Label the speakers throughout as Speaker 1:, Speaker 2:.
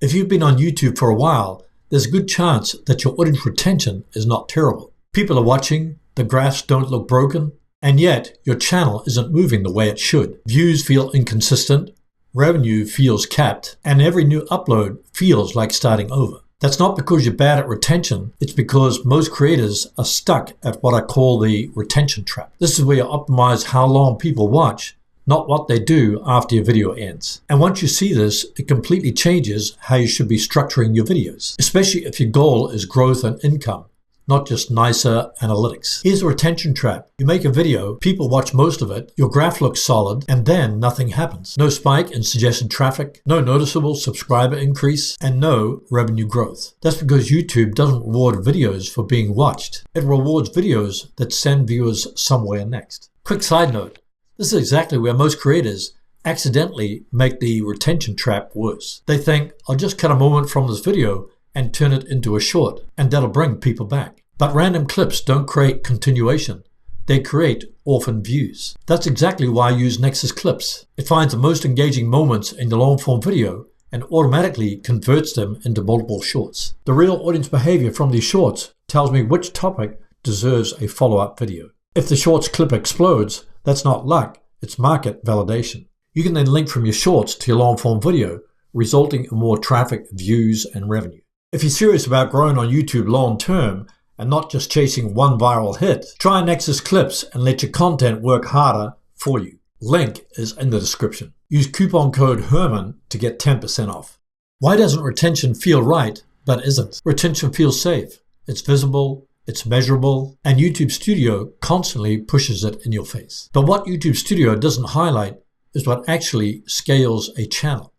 Speaker 1: If you've been on YouTube for a while, there's a good chance that your audience retention is not terrible. People are watching, the graphs don't look broken, and yet your channel isn't moving the way it should. Views feel inconsistent, revenue feels capped, and every new upload feels like starting over. That's not because you're bad at retention, it's because most creators are stuck at what I call the retention trap. This is where you optimize how long people watch, not what they do after your video ends. And once you see this, it completely changes how you should be structuring your videos, especially if your goal is growth and income, not just nicer analytics. Here's a retention trap. You make a video, people watch most of it, your graph looks solid, and then nothing happens. No spike in suggested traffic, no noticeable subscriber increase, and no revenue growth. That's because YouTube doesn't reward videos for being watched. It rewards videos that send viewers somewhere next. Quick side note. This is exactly where most creators accidentally make the retention trap worse. They think, I'll just cut a moment from this video and turn it into a short, and that'll bring people back. But random clips don't create continuation. They create orphan views. That's exactly why I use Nexus Clips. It finds the most engaging moments in the long-form video and automatically converts them into multiple shorts. The real audience behavior from these shorts tells me which topic deserves a follow-up video. If the shorts clip explodes, that's not luck, it's market validation. You can then link from your shorts to your long-form video, resulting in more traffic, views, and revenue. If you're serious about growing on YouTube long-term and not just chasing one viral hit, try Nexus Clips and let your content work harder for you. Link is in the description. Use coupon code HERMAN to get 10% off. Why doesn't retention feel right, but isn't? Retention feels safe. It's visible. It's measurable, and YouTube Studio constantly pushes it in your face. But what YouTube Studio doesn't highlight is what actually scales a channel.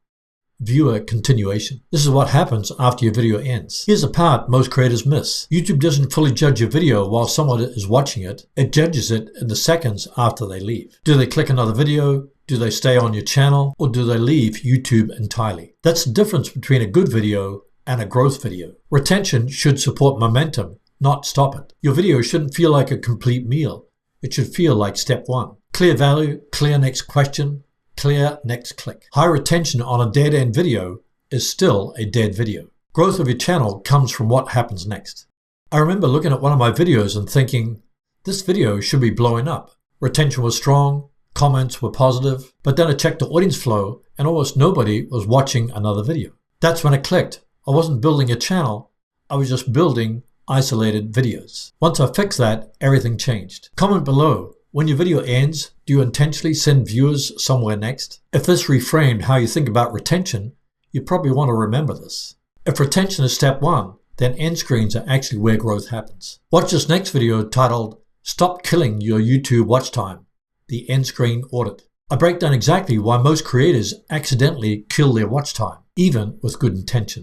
Speaker 1: Viewer continuation. This is what happens after your video ends. Here's the part most creators miss. YouTube doesn't fully judge your video while someone is watching it. It judges it in the seconds after they leave. Do they click another video? Do they stay on your channel? Or do they leave YouTube entirely? That's the difference between a good video and a growth video. Retention should support momentum, not stop it. Your video shouldn't feel like a complete meal. It should feel like step one. Clear value, clear next question, clear next click. High retention on a dead-end video is still a dead video. Growth of your channel comes from what happens next. I remember looking at one of my videos and thinking, this video should be blowing up. Retention was strong, comments were positive, but then I checked the audience flow and almost nobody was watching another video. That's when it clicked. I wasn't building a channel, I was just building isolated videos. Once I fixed that, everything changed. Comment below. When your video ends, do you intentionally send viewers somewhere next? If this reframed how you think about retention, you probably want to remember this. If retention is step one, then end screens are actually where growth happens. Watch this next video titled, Stop Killing Your YouTube Watch Time, the End Screen Audit. I break down exactly why most creators accidentally kill their watch time, even with good intention.